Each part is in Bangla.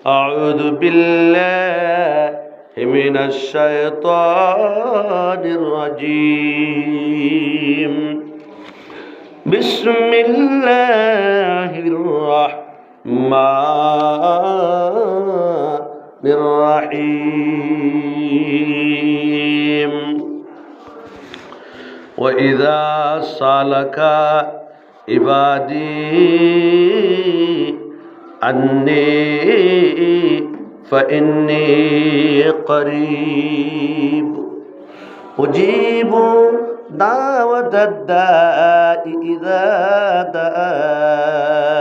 أعوذ بالله من الشيطان الرجيم. بسم الله الرحمن الرحيم. وإذا سألك عبادي عني فإني قريب أجيب دعوة الداء إذا دعان.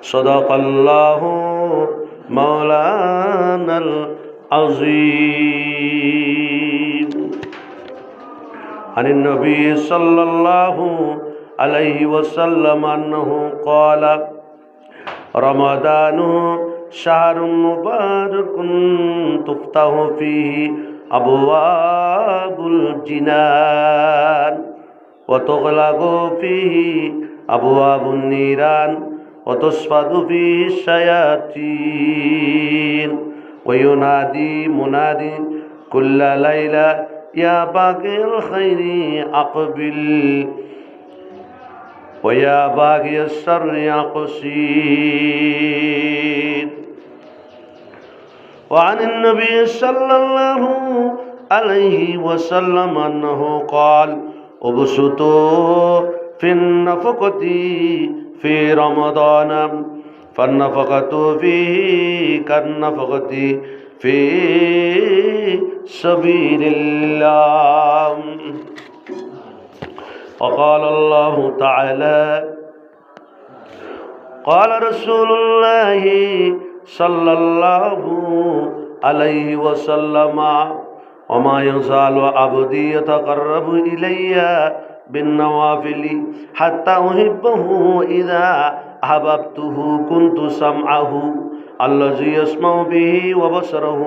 صدق الله مولانا العظيم. عن النبي صلى الله عليه وسلم أنه قال: رمضان شهر مبارك تفتح فيه أبواب الجنان وتغلق فيه أبواب النيران وتصفد فيه الشياطين وينادي منادي كل ليلة يا باقي الخير أقبل ويا باقي الشر أقصد. وعن النبي صلى الله عليه وسلم أنه قال: ابسطوا في النفقة في رمضان فالنفقة فيه كالنفقة في سبيل الله. وقال الله تعالى: قال رسول الله صلى الله عليه وسلم: وما يزال عبدي يتقرب إلي بالنوافل حتى أحبه إذا أحببته كنت سمعه الذي يسمع به وبصره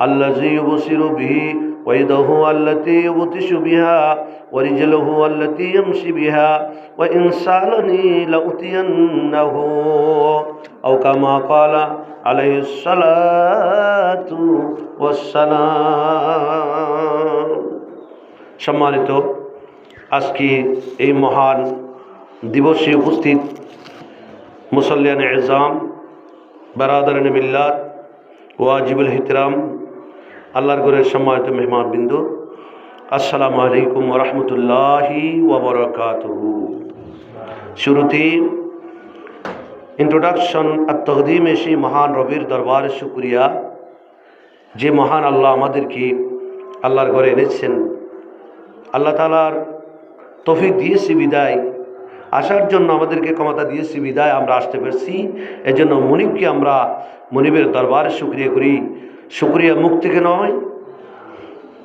الذي يبصر به ويده التي يبطش بها ورجله التي يمشي بها وإن سألني لأتينه أو كما قال عليه الصلاة والسلام. সম্মানিত, আজকে এই মহান দিবসে উপস্থিত মুসল্লিয়ান এজাম, বারাদারান মিল্লাত, ওয়াজিবুল ইহতিরাম, আল্লাহর ঘরের সম্মানিত মেহমানবৃন্দ, আসসালামু আলাইকুম ওয়া রাহমাতুল্লাহি ওয়া বারাকাতুহু। শুরুতে ইন্ট্রোডাকশন আর তকদিম এসে মহান রবির দরবারে শুকরিয়া, যে মহান আল্লাহ আমাদেরকে আল্লাহর ঘরে এনেছেন। আল্লাহ তাআলার তৌফিক দিয়েছে বিদায়, আসার জন্য আমাদেরকে ক্ষমতা দিয়েছে বিদায় আমরা আসতে পারছি। এজন্য মনিবকে আমরা মনিবের দরবারে শুকরিয়া করি। শুকরিয়া মুখ থেকে নয়,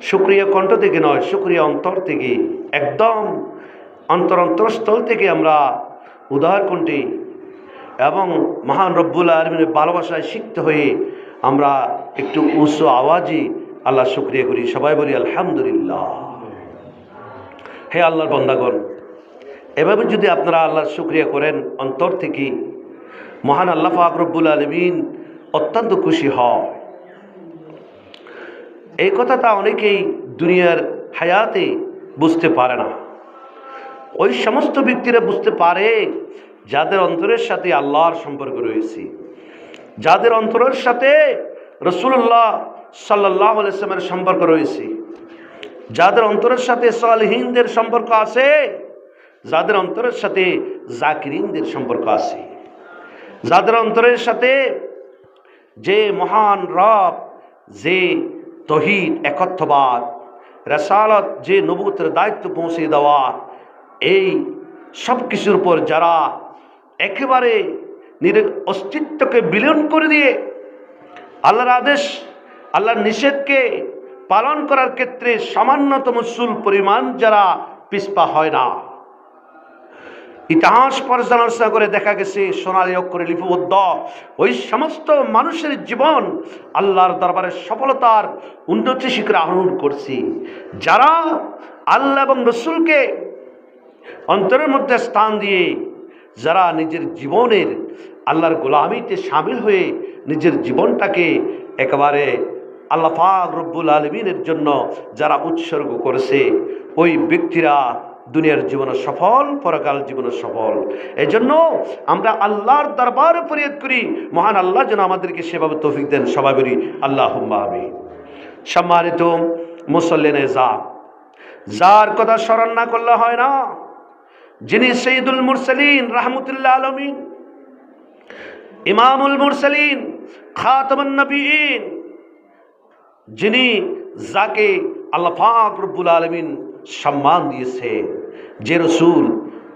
শুকরিয়া কণ্ঠ থেকে নয়, শুকরিয়া অন্তর থেকে, একদম অন্তরস্থল থেকে আমরা উদার কণ্ঠে এবং মহান রব্বুল আলামিনের ভালোবাসায় সিক্ত হয়ে আমরা একটু উচ্চ আওয়াজে আল্লাহ শুকরিয়া করি। সবাই বলি আলহামদুলিল্লাহ। হে আল্লাহর বান্দাগণ, এভাবে যদি আপনারা আল্লাহর শুকরিয়া করেন অন্তর থেকে, মহান আল্লাহ পাক রব্বুল আলামিন অত্যন্ত খুশি হয়। এই কথাটা অনেকেই দুনিয়ার হায়াতে বুঝতে পারে না। ওই সমস্ত ব্যক্তিরা বুঝতে পারে যাদের অন্তরের সাথে আল্লাহর সম্পর্ক রয়েছে, যাদের অন্তরের সাথে রাসূলুল্লাহ সাল্লাল্লাহু আলাইহি ওয়াসাল্লামের সম্পর্ক রয়েছে, যাদের অন্তরের সাথে সালিহিনদের সম্পর্ক আছে, যাদের অন্তরের সাথে জাকিরিনদের সম্পর্ক আছে, যাদের অন্তরের সাথে যে মহান রব, যে তৌহিদ একত্ববাদ, রিসালাত, যে নবুয়তের দায়িত্ব পৌঁছে দেওয়া, এই সব কিছুর উপর যারা একেবারে অস্তিত্বকে বিলীন করে দিয়ে আল্লাহর আদেশ আল্লাহর নিষেধকে পালন করার ক্ষেত্রে সামান্যতম চুল পরিমাণ যারা পিছপা হয় না, ইতিহাস পর্যালোচনা করে দেখা গেছে সোনালী অক্ষরে লিপিবদ্ধ ওই সমস্ত মানুষের জীবন আল্লাহর দরবারে সফলতার উন্নতি শিখরে আরোহণ করছে, যারা আল্লাহ এবং রসুলকে অন্তরের মধ্যে স্থান দিয়ে, যারা নিজের জীবনের আল্লাহর গোলামিতে শামিল হয়ে নিজের জীবনটাকে একেবারে আল্লাহ পাক রব্বুল আলামিনের জন্য যারা উৎসর্গ করেছে, ওই ব্যক্তিরা দুনিয়ার জীবনে সফল, পরকাল জীবনে সফল। এই জন্য আমরা আল্লাহর দরবারে ফরিয়াদ করি, মহান আল্লাহ যেন আমাদেরকে সেভাবে তৌফিক দেন। সবাই বলি আল্লাহুম্মা আমিন। সম্মানিত মুসল্লিনে যার কথা স্মরণ না করলে হয় না, যিনি সৈয়দুল মুরসালিন রাহমাতুল্লাহ আলামিন, ইমামুল মুরসালিন, খাতামুন নবিয়্যিন, যিনি যাকে আল্লাহ পাক রব্বুল আলামিন সম্মান দিয়েছে, যে রসুল,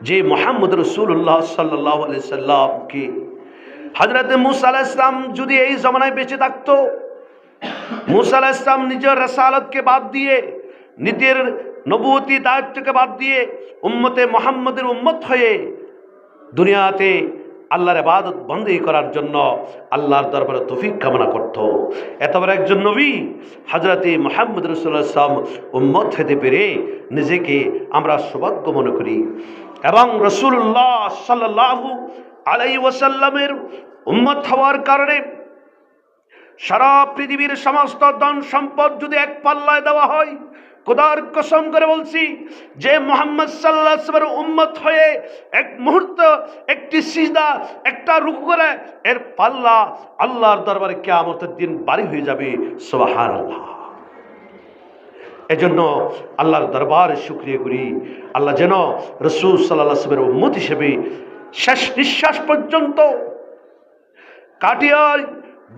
যে মুহাম্মদ রাসূলুল্লাহ সাল্লাল্লাহু আলাইহি সাল্লামকে হযরত মূসা আলাইহিস সালাম যদি এই জমানায় বেঁচে থাকতো, মূসা আলাইহিস সালাম নিজের রাসালাতকে বাদ দিয়ে, নিজের নবুয়তি দায়িত্বকে বাদ দিয়ে উম্মতে মুহাম্মদের উম্মত হয়ে দুনিয়াতে আল্লাহর ইবাদত বন্দী করার জন্য আল্লাহর দরবারে তৌফিক কামনা করত। এত বড় একজন নবী হযরত মুহাম্মদ রাসূলুল্লাহ সাল্লাল্লাহু আলাইহি ওয়াসাল্লাম উম্মত হতে পেরে নিজেকে আমরা সৌভাগ্য মনে করি, এবং রাসূলুল্লাহ সাল্লাল্লাহু আলাইহি ওয়াসাল্লামের উম্মত হওয়ার কারণে সারা পৃথিবীর সমস্ত ধন সম্পদ যদি এক পাল্লায় দেওয়া হয়, খোদার কসম করে বলছি, যে মুহাম্মদ সাল্লাল্লাহু আলাইহি ওয়াসাল্লামের উম্মত হয়ে এক মুহূর্ত, একটি সিজদা, একটা রুকু করে এর পাল্লা আল্লাহর দরবারে কিয়ামতের দিন ভারী হয়ে যাবে। সুবহানাল্লাহ। এজন্য আল্লাহর দরবারে শুকরিয়া করি, আল্লাহ যেন রাসূল সাল্লাল্লাহু আলাইহি ওয়াসাল্লামের উম্মত হিসেবে শেষ নিঃশ্বাস পর্যন্ত, কাটিয়ে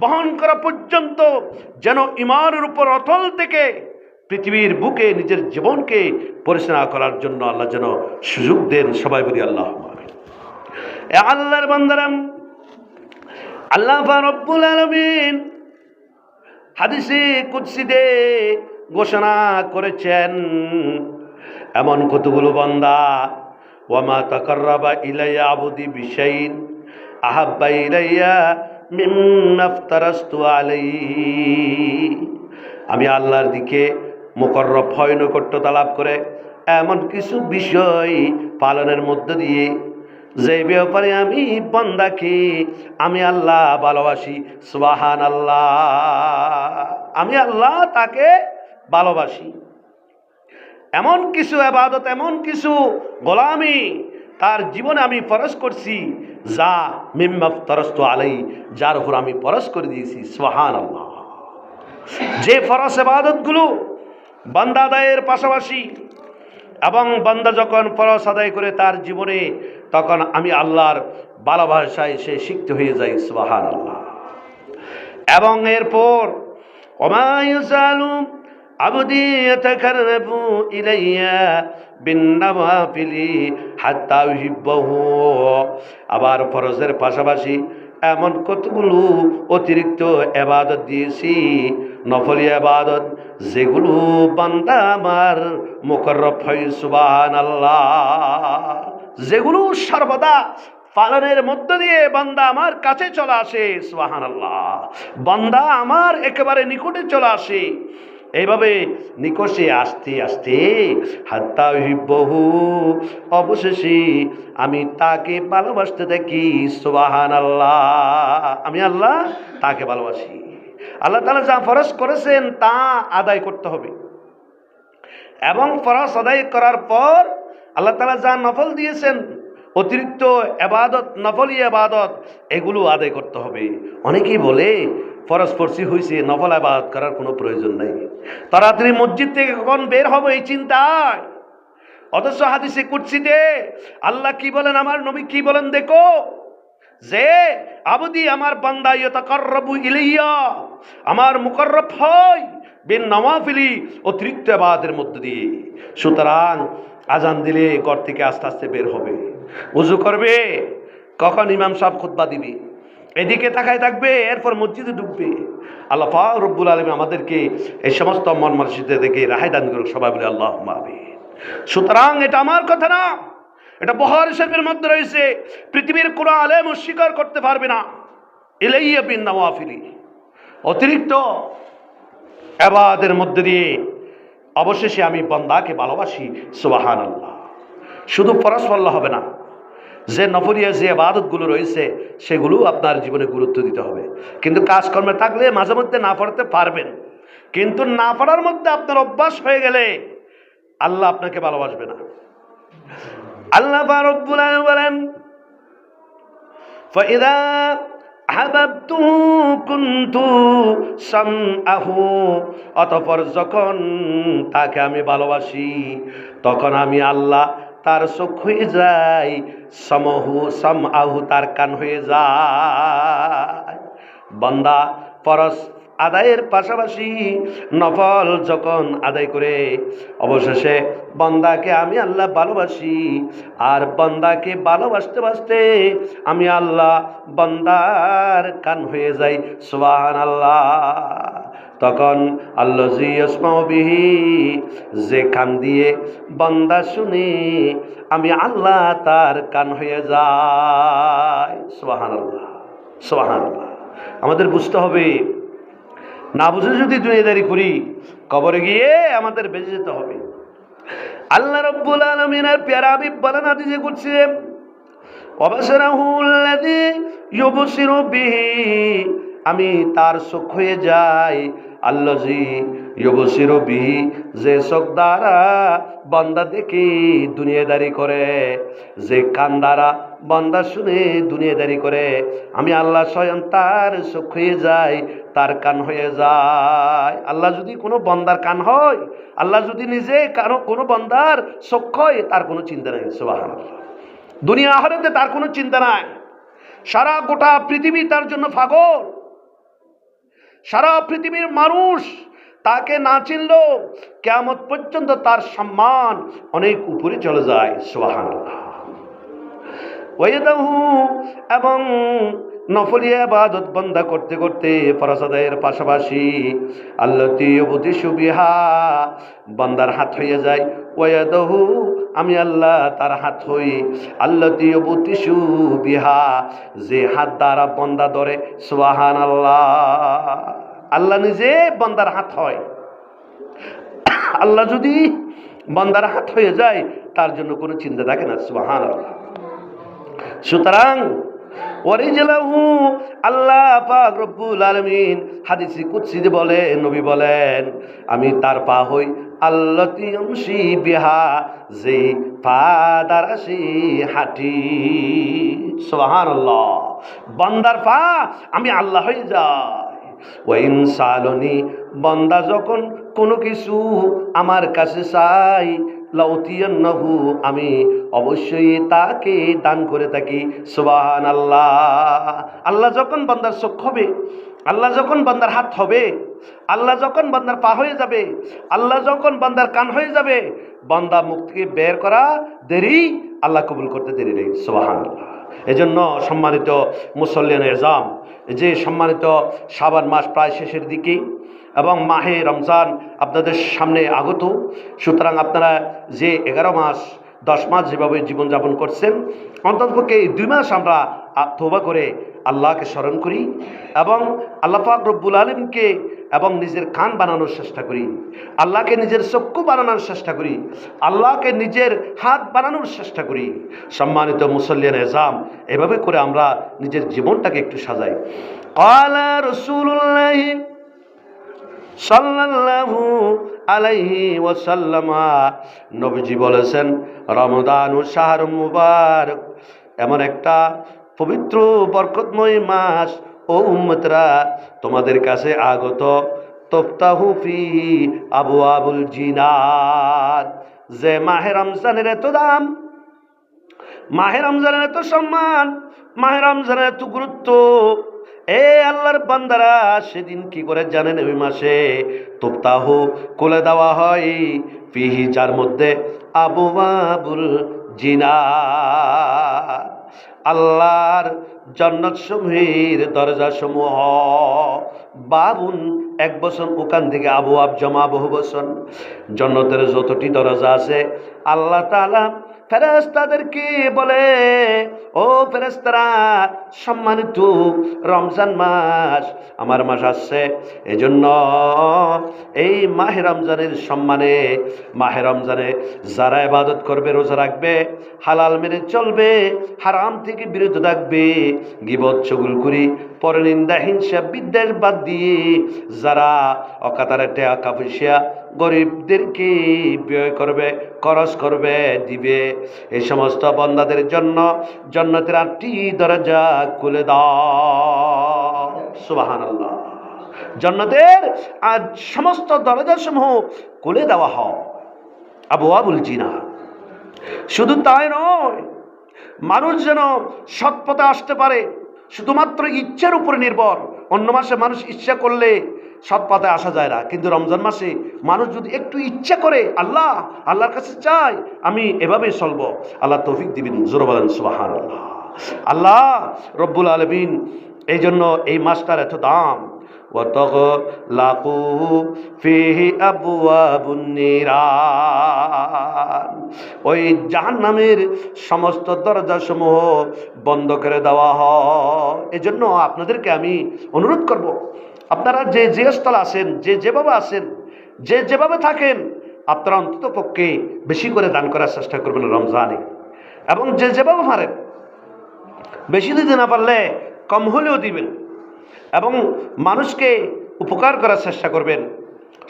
বহন করা পর্যন্ত যেন ঈমানের উপর অটল থেকে পৃথিবীর বুকে নিজের জীবনকে পরিচালনা করার জন্য আল্লাহ যেন সুযোগ দেন। সবাই বলি আল্লাহুম্মা আমিন। এ আল্লাহর বান্দারা, আল্লাহ রাব্বুল আলামিন হাদিসে কুদসিতে ঘোষণা করেছেন, এমন কতগুলো বান্দা, ওয়ামা তাকাররাবা ইলাইয়া আবদি বিশাইইন আহাব্বা ইলাইয়া মিম্মা আফতারাস্তু আলাইহি, আমি আল্লাহর দিকে মুকররব হয়, নৈকট্যতা লাভ করে এমন কিছু বিষয় পালনের মধ্য দিয়ে যে ব্যাপারে আমি বান্দাকে আমি আল্লাহ ভালোবাসি। সুবহানাল্লাহ। আমি আল্লাহ তাকে ভালোবাসি, এমন কিছু ইবাদত, এমন কিছু গোলামি তার জীবনে আমি ফরজ করছি, যা মিম্মা আফতারাস্তু আলাইহি, যার উপর আমি ফরজ করে দিয়েছি। সুবহানাল্লাহ। যে ফরজ ইবাদতগুলো বান্দা আদায়ের পাশাপাশি, এবং বান্দা যখন ফরজ আদায় করে তার জীবনে, তখন আমি আল্লাহর ভালোবাসায় সে শিখতে হয়ে যায়। সুবহানাল্লাহ। এবং এরপর ওমা ইউসালু আবদি ইয়াতাকাররাবু ইলাইয়া বিন্নাওয়াফিলি হাত্তা ইউহিব্বাহু, আবার ফরজের পাশাপাশি এমন কতগুলো অতিরিক্ত ইবাদত দিয়েছি, নফলি ইবাদত, যেগুলো বান্দা আমার মুকররব হয়। সুবহানাল্লাহ। যেগুলো সর্বদা পালনের মধ্য দিয়ে বান্দা আমার কাছে চলে আসে। সুবহানাল্লাহ। বান্দা আমার একেবারে নিকটে চলে আসে। এইভাবে নিকটে আসতে আসতে হাত্তা ইউহিব্বাহু, অবশেষে আমি তাকে ভালোবাসতে থাকি। সুবহানাল্লাহ। আমি আল্লাহ তাকে ভালোবাসি। আল্লাহ তাআলা যা ফরজ করেছেন তা আদায় করতে হবে, এবং ফরজ আদায় করার পর আল্লাহ তাআলা যা নফল দিয়েছেন, অতিরিক্ত ইবাদত, নফলি ইবাদত, এগুলো আদায় করতে হবে। অনেকেই বলে ফরজ পড়ছি হয়েছে, নফল ইবাদত করার কোনো প্রয়োজন নেই, তাড়াতাড়ি মসজিদ থেকে কখন বের হবো এই চিন্তায়। অথচ হাদিসে কুদসিতে আল্লাহ কি বলেন, আমার নবী কি বলেন দেখো, যে আবদি, আমার বান্দা, ইয়াতাকাররাবু ইলাইয়া, আমার মুকররব হয় বিন নওয়াফিলি, অতিরিক্ত ইবাদতের মধ্য দিয়ে। সুতরাং আজান দিলে ঘর থেকে আস্তে আস্তে বের হবে, ওযু করবে, কখন ইমাম সাহেব খুতবা দিবে এদিকে তাকায় থাকবে, এরপর মসজিদে ঢুকবে। আল্লাহ পাক রব্বুল আলামিন আমাদেরকে এই সমস্ত মন মানসিকতা থেকে রেহাই দান করুন। সবাই বলে আল্লাহুম্মা আমিন। সুতরাং এটা আমার কথা না, এটা বুখারী শরীফের মধ্যে রয়েছে, পৃথিবীর কোন আলেম স্বীকার করতে পারবে না। ইলাইয়া বিন নওয়াফিলি, অতিরিক্ত ইবাদতের মধ্যে দিয়ে অবশেষে আমি বান্দাকে ভালোবাসি। সুবহানাল্লাহ। শুধু ফরজ পড়লে হবে না, যে নফলিয়া যে ইবাদতগুলো রয়েছে সেগুলো আপনার জীবনে গুরুত্ব দিতে হবে। কিন্তু কাজকর্মে থাকলে মাঝে মধ্যে না পড়তে পারবেন, কিন্তু না পড়ার মধ্যে আপনার অভ্যাস হয়ে গেলে আল্লাহ আপনাকে ভালোবাসবে না। আল্লাহ রাব্বুল আলামিন বলেন, ফাইদা আহাবাবতুহু কুনতু সামআহু, অতঃপর যখন তাকে আমি ভালোবাসি তখন আমি আল্লাহ তার চোখ হয়ে যাই, সামআহু তার কান হয়ে যায়। বান্দা ফরজ আদায়ের পাশাপাশি নফল যখন আদায় করে অবশেষে বান্দাকে আমি আল্লাহ ভালোবাসি, আর বান্দাকে ভালোবাসতে বাসতে আমি আল্লাহ বান্দার কান হয়ে যাই। সুবহানাল্লাহ। তখন আল্লাযী ইয়াসমাউ বিহি, যে কান দিয়ে বান্দা শুনে আমি আল্লাহ তার কান হয়ে যাই। সুবহানাল্লাহ, সুবহানাল্লাহ। আমাদের বুঝতে হবে, না বুঝে যদি দুনিয়াদারি করি কবরে গিয়ে আমাদের বেঁচে যেতে হবে। আল্লাহ রাব্বুল আলামিনের প্যারা হাবিব বলেন হাদিসে কুদসি, ওয়াবাশারাহুল্লাযী ইউবশিরু বিহি, আমি তার চোখ হয়ে যাই। আল্লাযী ইউবশিরু বিহি, যে চোখ দ্বারা বান্দা দেখে দুনিয়াদারি করে, যে কান দ্বারা বান্দা শুনে দুনিয়াদারি করে, আমি আল্লাহ স্বয়ং তার চোখ হয়ে যাই, তার কান হয়ে যায়। আল্লাহ যদি কোনো বান্দার কান হয়, আল্লাহ যদি নিজে কোনো বান্দার চোখ হয়, তার কোনো চিন্তা নেই। সুবহানাল্লাহ। দুনিয়া আখিরাতে তার কোনো চিন্তা নাই। সারা গোটা পৃথিবী তার জন্য পাগল। সারা পৃথিবীর মানুষ তাকে না চিনলেও কিয়ামত পর্যন্ত তার সম্মান অনেক উপরে চলে যায়। সুবহানাল্লাহ। ওয়াইদাহু, এবং নফলিয়া ইবাদত বান্দা করতে করতে ফরজ আদায়ের পাশাপাশি আল্লাতী ইউবদিশু বিহা, বান্দার হাত হয়ে যায়। ওয়াইদাহু, আমি আল্লাহ তার হাত হই। আল্লাতী ইউবদিশু বিহা, যে হাত দ্বারা বান্দা ধরে। সুবহানাল্লাহ। আল্লাহ নিজে বান্দার হাত হয়। আল্লাহ যদি বান্দার হাত হয়ে যায় তার জন্য কোনো চিন্তা থাকে না। সুবহানাল্লাহ। সুতরাং ওয়ারিজলাহু, আল্লাহ পাক রব্বুল আলামিন হাদিসে কুদসিতে বলেন, নবী বলেন, আমি তার পা হই। আল্লাতী ইয়ামশি বিহা, যে পা দ্বারা সে হাঁটি। সুবহানাল্লাহ। বান্দার পা আমি আল্লাহ হয়ে যাই। ওয়াইন সালনি, বান্দা যখন কোনো কিছু আমার কাছে চাই, লাউতিয়ান্নাহু, আমি অবশ্যই তাকে দান করে থাকি। সুবহানাল্লাহ। আল্লাহ যখন বান্দার চোখ হবে, আল্লাহ যখন বান্দার হাত হবে, আল্লাহ যখন বান্দার পা হয়ে যাবে, আল্লাহ যখন বান্দার কান হয়ে যাবে, বান্দা মুখ থেকে বের করা দেরি, আল্লাহ কবুল করতে দেরি নেই। সুবহানাল্লাহ। এজন্য সম্মানিত মুসল্লিয়ান এজাম, যে সম্মানিত শাবান মাস প্রায় শেষের দিকে এবং মাহে রমজান আপনাদের সামনে আগত, সুতরাং আপনারা যে 11 মাস 10 মাস যেভাবে জীবনযাপন করছেন, অন্ততপক্ষে এই 2 মাস আমরা তওবা করে আল্লাহকে স্মরণ করি এবং আল্লাহ পাক রব্বুল আলামিনকে এবং নিজের কান বানানোর চেষ্টা করি, আল্লাহকে নিজের চক্ষু বানানোর চেষ্টা করি, আল্লাহকে নিজের হাত বানানোর চেষ্টা করি। সম্মানিত মুসল্লিয়ান এজাম, এভাবে করে আমরা নিজের জীবনটাকে একটু সাজাই। ক্বালা রাসূলুল্লাহ সাল্লাল্লাহু আলাইহি ওয়াসাল্লাম, নবীজি বলেছেন, রমজান ও শাহরুম মুবারক, এমন একটা পবিত্র বরকতময় মাস, ও উম্মতরা তোমাদের কাছে আগত, তুফতাহু ফিহি আবওয়াবুল জিনাত, যে মাহে রমজানের এত দাম, মাহে রমজানের এত সম্মান, মাহে রমজানের এত গুরুত্ব, এ আল্লাহর বান্দারা সেদিন কি করে জানেন? ওই মাসে তুফতাহু খুলে দেওয়া হয়, ফিহি যার মধ্যে আবওয়াবুল জিনাত, আল্লাহর জান্নাত সমূহের দরজা সমূহ, বাবুন 1 বছর, ওখান থেকে আবওয়াব জমা বহু বছর, জান্নাতের যতটি দরজা আছে আল্লাহ তাআলা ফেরেশতাদেরকে বলে, ও ফেরেশতারা, সম্মানিত রমজান মাস আমার মাস আসছে, এজন্য এই মাহে রমজানের সম্মানে, মাহে রমজানে যারা ইবাদত করবে, রোজা রাখবে, হালাল মেনে চলবে, হারাম থেকে বিরত থাকবে, গীবত চুগলখড়ি পরনিন্দা হিংসা বিদ্বেষ বাদ দিয়ে যারা অকাতারে টাকা পয়সা গরিবদেরকে ব্যয় করবে, খরচ করবে, দিবে, এই সমস্ত বান্দাদের জন্য জান্নাতের 8টি দরজা খুলে দাও। সুবহানাল্লাহ। জান্নাতের আজ সমস্ত দরজাসমূহ খুলে দেওয়া হয়, আবওয়াবুল জিনান। শুধু তাই নয়, মানুষ যেন সৎ পথে আসতে পারে, শুধুমাত্র ইচ্ছার উপরে নির্ভর। অন্য মাসে মানুষ ইচ্ছা করলে সৎ পথে আসা যায় না, কিন্তু রমজান মাসে মানুষ যদি একটু ইচ্ছা করে, আল্লাহর কাছে চাই আমি এভাবেই চলবো, আল্লাহ তৌফিক দিবেন। জোরে বলেন সুবহানাল্লাহ। আল্লাহ রব্বুল আলামিন এই জন্য এই মাসটার এত দাম। ওই জাহান্নামের সমস্ত দরজাসমূহ বন্ধ করে দেওয়া হয়। এজন্য আপনাদেরকে আমি অনুরোধ করব, আপনারা যে যে স্থলে আছেন, যে যেভাবে আছেন, যে যেভাবে থাকেন, আপনারা অন্তত পক্ষে বেশি করে দান করার চেষ্টা করবেন রমজানে, এবং যে যেভাবে পারেন, বেশি দিতে না পারলে কম হলেও দিবেন, এবং মানুষকে উপকার করার চেষ্টা করবেন।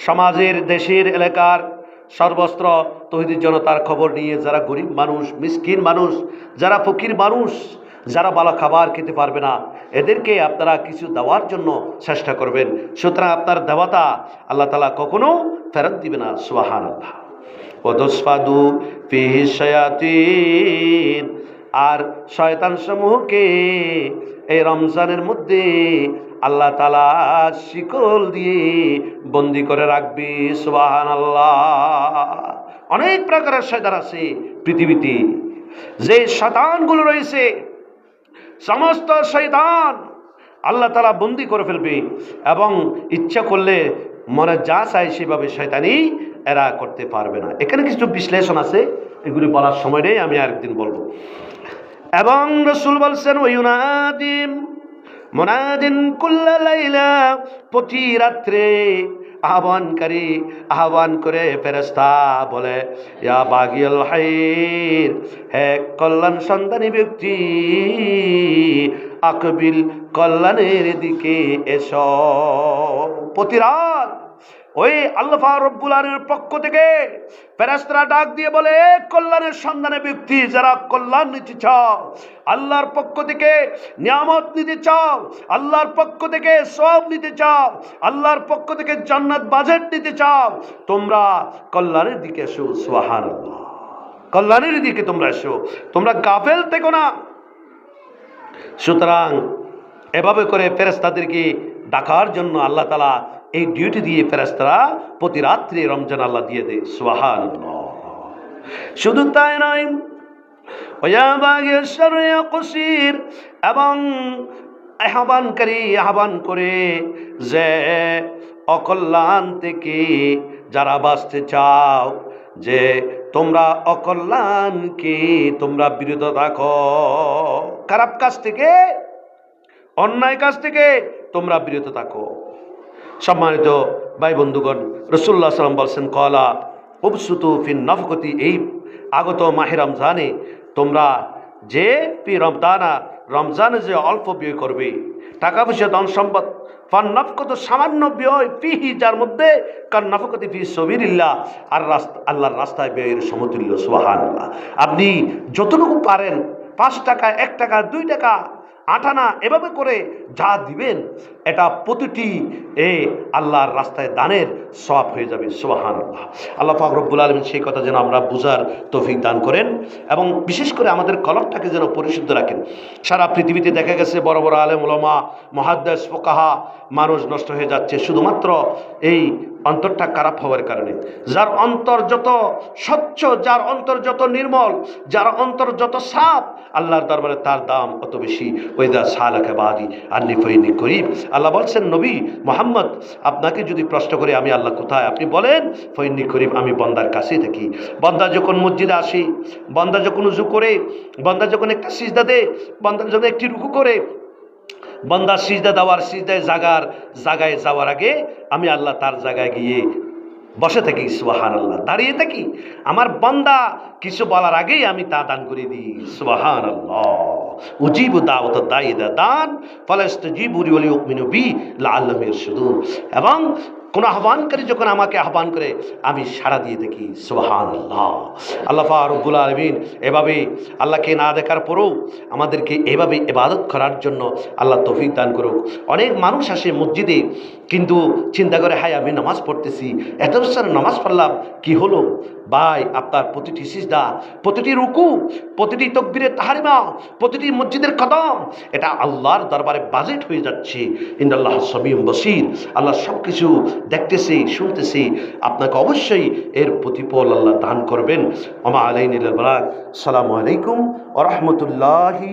সমাজের, দেশের, এলাকার সর্বস্ত্র তৌহিদি জনতার খবর নিয়ে যারা গরিব মানুষ, মিসকিন মানুষ, যারা ফকির মানুষ, যারা ভালো খাবার খেতে পারবে না, এদেরকে আপনারা কিছু দেওয়ার জন্য চেষ্টা করবেন। সুতরাং আপনার দেওয়াটা আল্লাহ তাআলা কখনো ফেরত দিবে না। সুবহানাল্লাহ। ওয়াদসফাদু ফিহি শায়াতিন, আর শয়তান সমূহকে এই রমজানের মধ্যে আল্লাহ তাআলা শিকল দিয়ে বন্দি করে রাখবে। সুবহানাল্লাহ। অনেক প্রকারের শয়তান আছে পৃথিবীতে, যে শয়তানগুলো রয়েছে, সমস্ত শয়তান আল্লাহ তাআলা বন্দি করে ফেলবে, এবং ইচ্ছা করলে মনে যা চায় সেভাবে শয়তানি এরা করতে পারবে না। এখানে কিছু বিশ্লেষণ আছে, এগুলি বলার সময় নেই, আমি আরেকদিন বলবো। এবং রাসূল বলছেন, ওয়ায়ুনাদিম মুনাদিন কুল্লা লাইলা, প্রতি রাত্রে আহ্বানকারী আহ্বান করে ফেরেশতা বলে, ইয়া বাগিয়াল খাইর, হে কল্যাণ সন্ধানী ব্যক্তি, আকবিল, কল্যাণের দিকে এসো। প্রতি রাত ওই আল্লাহ রব্বুল আলামিনের পক্ষ থেকে ফেরেশতারা ডাক দিয়ে বলে, কল্যাণের সন্ধানে ব্যক্তি, যারা কল্যাণ নিতে চাও, আল্লাহর পক্ষ থেকে নিয়ামত নিতে চাও, আল্লাহর পক্ষ থেকে সওয়াব নিতে চাও, আল্লাহর পক্ষ থেকে জান্নাত বাজেট নিতে চাও, তোমরা কল্যাণের দিকে এসো। সুবহানাল্লাহ। কল্যাণের দিকে তোমরা এসো, তোমরা গাফেল থেকো না। সুতরাং এভাবে করে ফেরেশতাদেরকে ডাকার জন্য আল্লাহ তাআলা এই ডিউটি দিয়ে ফেরেশতারা প্রতি রাত্রে রমজান আল্লাহ দিয়ে দেয়। সুবহানাল্লাহ। শুধু তাই নয়, ওয়া বাগিয়াশ শাররি ইয়াকসির, এবং আহ্বানকারী আহ্বান করে যে অকল্যাণ থেকে যারা বাঁচতে চাও, যে তোমরা অকল্যাণকে তোমরা বিরত রাখো, খারাপ কাজ থেকে, অন্যায় কাজ থেকে তোমরা বিরত থাকো। সম্মানিত ভাই বন্ধুগণ, রাসূলুল্লাহ সাল্লাল্লাহু আলাইহি ওয়াসাল্লাম বলছেন, কলা উবসুতু ফিন নাফকতি, এই আগত মাহে রমজানে তোমরা যে রমজানে যে অল্প ব্যয় করবে, টাকা পয়সা, ধন সম্পদ, ফান নাফকত, সামান্য ব্যয়, ফিহি, যার মধ্যে, কান নাফকতি ফি সাবিলিল্লাহ, আর আল্লাহর রাস্তায় ব্যয়ের সমতুল্য। সুবহানাল্লাহ। আপনি যতটুকু পারেন, 5 টাকা, 1 টাকা, 2 টাকা, 8 আনা, এভাবে করে যা দিবেন, এটা প্রতিটি আল্লাহর রাস্তায় দানের সওয়াব হয়ে যাবে। সুবহানাল্লাহ। আল্লাহ পাক রব্বুল আলামিন সেই কথা যেন আমরা বুঝার তৌফিক দান করেন, এবং বিশেষ করে আমাদের কলবটাকে যেন পরিশুদ্ধ রাখেন। সারা পৃথিবীতে দেখা গেছে বড় বড় আলেম ওলামা, মুহাদ্দিস, ফুকাহা, মানুষ নষ্ট হয়ে যাচ্ছে শুধুমাত্র এই অন্তরটা খারাপ হওয়ার কারণে। যার অন্তর যত স্বচ্ছ, যার অন্তর যত নির্মল, যার অন্তর যত সাফ, আল্লাহর দরবারে তার দাম অত বেশি। ওয়াইদা সালাকা বাদি আন্নী ফাইন্নী করিব, আল্লাহ বলছেন, নবী মোহাম্মদ, আপনাকে যদি প্রশ্ন করে আমি আল্লাহ কোথায়, আপনি বলেন ফইন্নি করিব, আমি বন্দার কাছেই থাকি। বন্দা যখন মসজিদে আসে, বন্দা যখন উজু করে, বন্দা যখন একটা সিজদা দেয়, বন্দা যখন একটি রুকু করে, বন্দা সিজদা দেওয়ার সিজদায় জায়গায় যাওয়ার আগে আমি আল্লাহ তার জায়গায় গিয়ে বসে থাকি, সুবহানাল্লাহ, দাঁড়িয়ে থাকি। আমার বান্দা কিছু বলার আগেই আমি তা দান করে দিই, সুবহানাল্লাহ। উজিবু দাওয়াত দাঈ ইযা দান ফালাস্তাজিবু লি ওয়া লিউমিনু বি লাআল্লাহুম ইয়ারশুদুন। এবং কোন আহ্বানকারী যখন আমাকে আহ্বান করে আমি সাড়া দিয়ে দেখি, সুবহানাল্লাহ। আল্লাহ পাক রব্বুল আলামিন এভাবে আল্লাহকে না দেখার পরেও আমাদেরকে এভাবে ইবাদত করার জন্য আল্লাহ তৌফিক দান করুক। অনেক মানুষ আসে মসজিদে, কিন্তু চিন্তা করে, হায় আমি নামাজ পড়তেছি, এত বছর নামাজ পড়লাম, কি হলো? ভাই, আপনার প্রতিটি সিজদা, প্রতিটি রুকু, প্রতিটি তাকবীরে তাহরিমা, প্রতিটি মসজিদের কদম, এটা আল্লাহর দরবারে বাজেট হয়ে যাচ্ছে। ইন্নাল্লাহ সামিউম বসীর, আল্লাহ সব কিছু দেখতেছে, শুনতেছে। আপনাকে অবশ্যই এর প্রতিফল আল্লাহ দান করবেন। ওমা আলাইনা ইল্লাল বালাগ। আসসালামু আলাইকুম ওয়া রাহমাতুল্লাহি